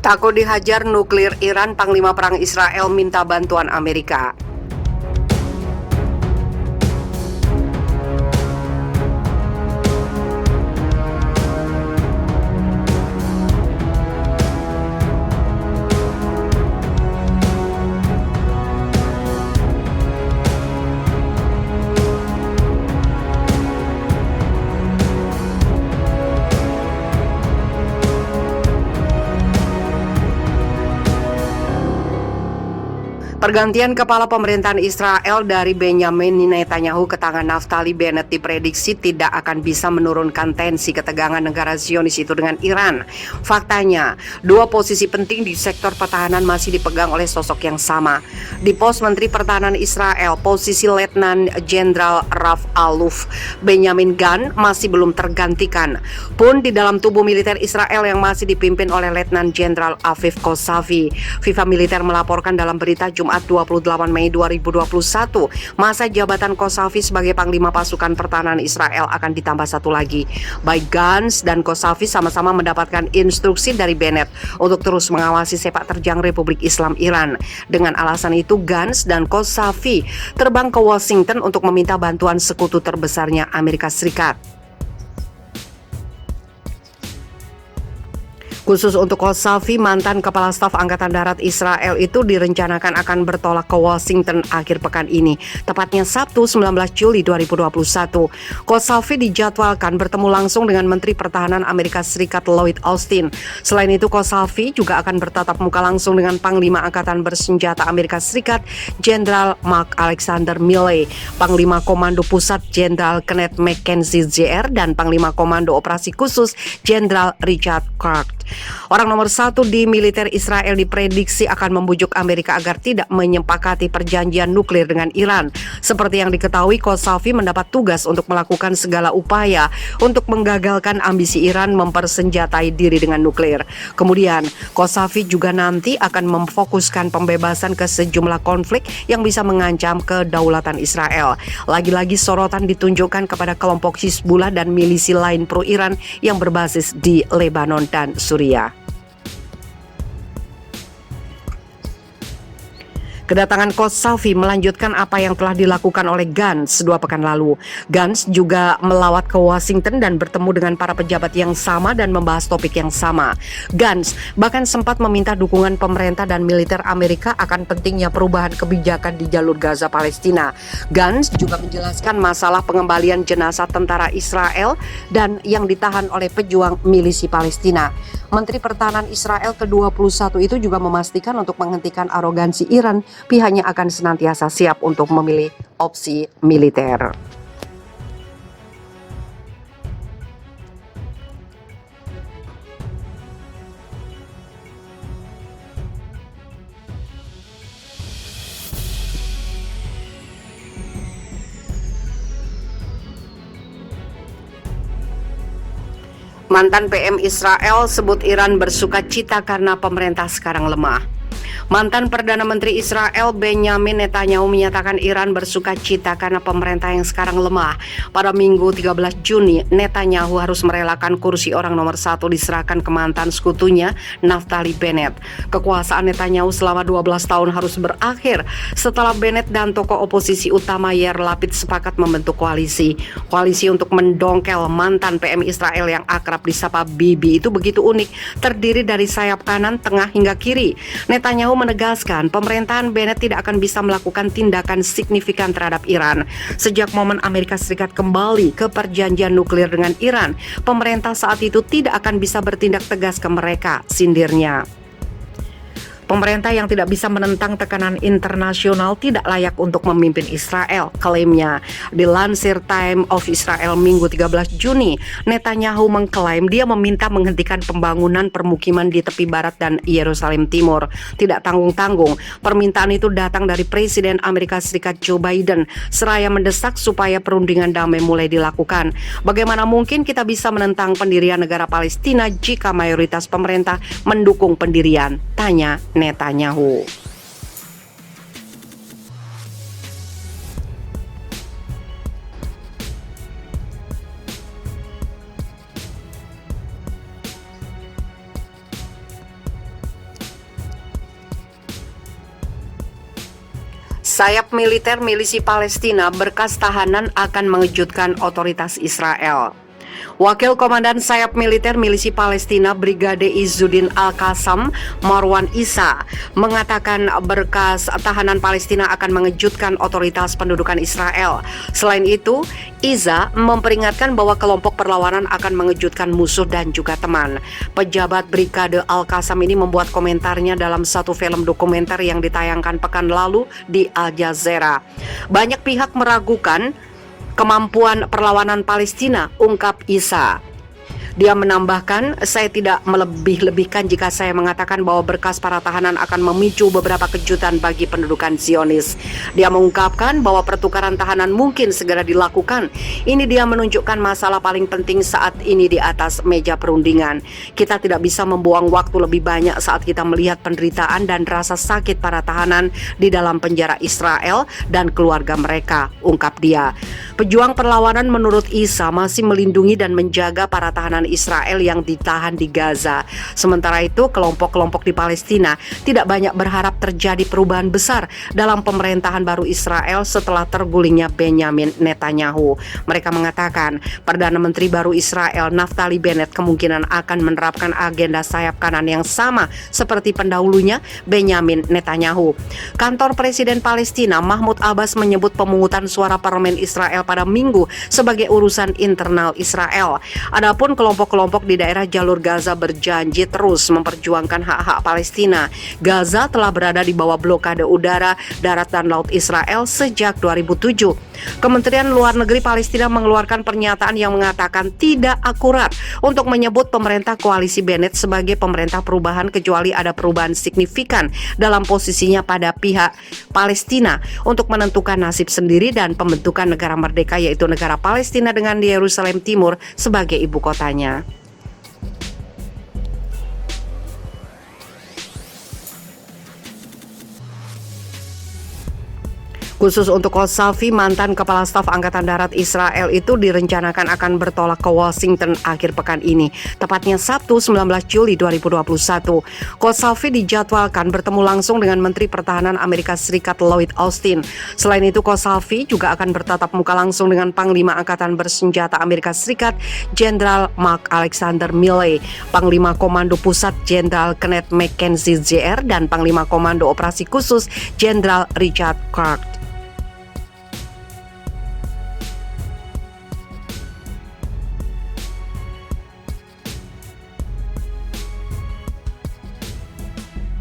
Takut dihajar nuklir Iran, Panglima Perang Israel minta bantuan Amerika. Pergantian kepala pemerintahan Israel dari Benjamin Netanyahu ke tangan Naftali Bennett diprediksi tidak akan bisa menurunkan tensi ketegangan negara Zionis itu dengan Iran. Faktanya, dua posisi penting di sektor pertahanan masih dipegang oleh sosok yang sama. Di pos Menteri Pertahanan Israel, posisi Letnan Jenderal Raf Aluf Benjamin Gantz masih belum tergantikan. Pun di dalam tubuh militer Israel yang masih dipimpin oleh Letnan Jenderal Aviv Kosavi, Viva Militer melaporkan dalam berita Jumat 28 Mei 2021, masa jabatan Kosavi sebagai Panglima Pasukan Pertahanan Israel akan ditambah satu lagi. Baik Gantz dan Kosavi sama-sama mendapatkan instruksi dari Bennett untuk terus mengawasi sepak terjang Republik Islam Iran. Dengan alasan itu, Gantz dan Kosavi terbang ke Washington untuk meminta bantuan sekutu terbesarnya Amerika Serikat. Khusus untuk Kosavi, mantan Kepala Staf Angkatan Darat Israel itu direncanakan akan bertolak ke Washington akhir pekan ini, tepatnya Sabtu 19 Juli 2021. Kosavi dijadwalkan bertemu langsung dengan Menteri Pertahanan Amerika Serikat Lloyd Austin. Selain itu, Kosavi juga akan bertatap muka langsung dengan Panglima Angkatan Bersenjata Amerika Serikat Jenderal Mark Alexander Milley, Panglima Komando Pusat Jenderal Kenneth McKenzie Jr., dan Panglima Komando Operasi Khusus Jenderal Richard Clark. Orang nomor satu di militer Israel diprediksi akan membujuk Amerika agar tidak menyepakati perjanjian nuklir dengan Iran. Seperti yang diketahui, Kosavi mendapat tugas untuk melakukan segala upaya untuk menggagalkan ambisi Iran mempersenjatai diri dengan nuklir. Kemudian, Kosavi juga nanti akan memfokuskan pembebasan ke sejumlah konflik yang bisa mengancam kedaulatan Israel. Lagi-lagi sorotan ditunjukkan kepada kelompok Hizbullah dan milisi lain pro-Iran yang berbasis di Lebanon dan Suriah. Kedatangan Kosavi melanjutkan apa yang telah dilakukan oleh Gantz 2 pekan lalu. Gantz juga melawat ke Washington dan bertemu dengan para pejabat yang sama dan membahas topik yang sama. Gantz bahkan sempat meminta dukungan pemerintah dan militer Amerika akan pentingnya perubahan kebijakan di jalur Gaza Palestina. Gantz juga menjelaskan masalah pengembalian jenazah tentara Israel dan yang ditahan oleh pejuang milisi Palestina. Menteri Pertahanan Israel ke-21 itu juga memastikan untuk menghentikan arogansi Iran, pihaknya akan senantiasa siap untuk memilih opsi militer. Mantan PM Israel sebut Iran bersukacita karena pemerintah sekarang lemah. Mantan Perdana Menteri Israel Benjamin Netanyahu menyatakan Iran bersukacita karena pemerintah yang sekarang lemah. Pada Minggu 13 Juni, Netanyahu harus merelakan kursi orang nomor 1 diserahkan ke mantan sekutunya Naftali Bennett. Kekuasaan Netanyahu selama 12 tahun harus berakhir setelah Bennett dan tokoh oposisi utama Yair Lapid sepakat membentuk koalisi. Koalisi untuk mendongkel mantan PM Israel yang akrab disapa Bibi itu begitu unik, terdiri dari sayap kanan, tengah hingga kiri. Netanyahu menegaskan pemerintahan Bennett tidak akan bisa melakukan tindakan signifikan terhadap Iran. Sejak momen Amerika Serikat kembali ke perjanjian nuklir dengan Iran, pemerintah saat itu tidak akan bisa bertindak tegas ke mereka, sindirnya. Pemerintah yang tidak bisa menentang tekanan internasional tidak layak untuk memimpin Israel, klaimnya. Dilansir Time of Israel Minggu 13 Juni, Netanyahu mengklaim dia meminta menghentikan pembangunan permukiman di tepi barat dan Yerusalem Timur. Tidak tanggung-tanggung, permintaan itu datang dari Presiden Amerika Serikat Joe Biden, seraya mendesak supaya perundingan damai mulai dilakukan. Bagaimana mungkin kita bisa menentang pendirian negara Palestina jika mayoritas pemerintah mendukung pendirian? Tanya Netanyahu. Sayap militer milisi Palestina berkas tahanan akan mengejutkan otoritas Israel. Wakil Komandan Sayap Militer Milisi Palestina Brigade Izzuddin Al-Qassam, Marwan Isa, mengatakan berkas tahanan Palestina akan mengejutkan otoritas pendudukan Israel. Selain itu, Iza memperingatkan bahwa kelompok perlawanan akan mengejutkan musuh dan juga teman. Pejabat Brigade Al-Qassam ini membuat komentarnya dalam satu film dokumenter yang ditayangkan pekan lalu di Al Jazeera. Banyak pihak meragukan kemampuan perlawanan Palestina, ungkap Isa. Dia menambahkan, saya tidak melebih-lebihkan jika saya mengatakan bahwa berkas para tahanan akan memicu beberapa kejutan bagi pendudukan Zionis. Dia mengungkapkan bahwa pertukaran tahanan mungkin segera dilakukan. Ini dia menunjukkan masalah paling penting saat ini di atas meja perundingan. Kita tidak bisa membuang waktu lebih banyak saat kita melihat penderitaan dan rasa sakit para tahanan di dalam penjara Israel dan keluarga mereka, ungkap dia. Pejuang perlawanan menurut Isa masih melindungi dan menjaga para tahanan Israel yang ditahan di Gaza. Sementara itu, kelompok-kelompok di Palestina tidak banyak berharap terjadi perubahan besar dalam pemerintahan baru Israel setelah tergulingnya Benyamin Netanyahu. Mereka mengatakan, Perdana Menteri baru Israel Naftali Bennett kemungkinan akan menerapkan agenda sayap kanan yang sama seperti pendahulunya Benyamin Netanyahu. Kantor Presiden Palestina Mahmud Abbas menyebut pemungutan suara parlemen Israel pada Minggu sebagai urusan internal Israel. Adapun kelompok-kelompok di daerah jalur Gaza berjanji terus memperjuangkan hak-hak Palestina. Gaza telah berada di bawah blokade udara, darat dan laut Israel sejak 2007. Kementerian Luar Negeri Palestina mengeluarkan pernyataan yang mengatakan tidak akurat untuk menyebut pemerintah koalisi Bennett sebagai pemerintah perubahan kecuali ada perubahan signifikan dalam posisinya pada pihak Palestina untuk menentukan nasib sendiri dan pembentukan negara merdeka yaitu negara Palestina dengan Yerusalem Timur sebagai ibu kotanya. Khusus untuk Qassafi, mantan Kepala Staf Angkatan Darat Israel itu direncanakan akan bertolak ke Washington akhir pekan ini, tepatnya Sabtu 19 Juli 2021. Qassafi dijadwalkan bertemu langsung dengan Menteri Pertahanan Amerika Serikat Lloyd Austin. Selain itu, Qassafi juga akan bertatap muka langsung dengan Panglima Angkatan Bersenjata Amerika Serikat Jenderal Mark Alexander Milley, Panglima Komando Pusat Jenderal Kenneth McKenzie Jr. dan Panglima Komando Operasi Khusus Jenderal Richard Clark.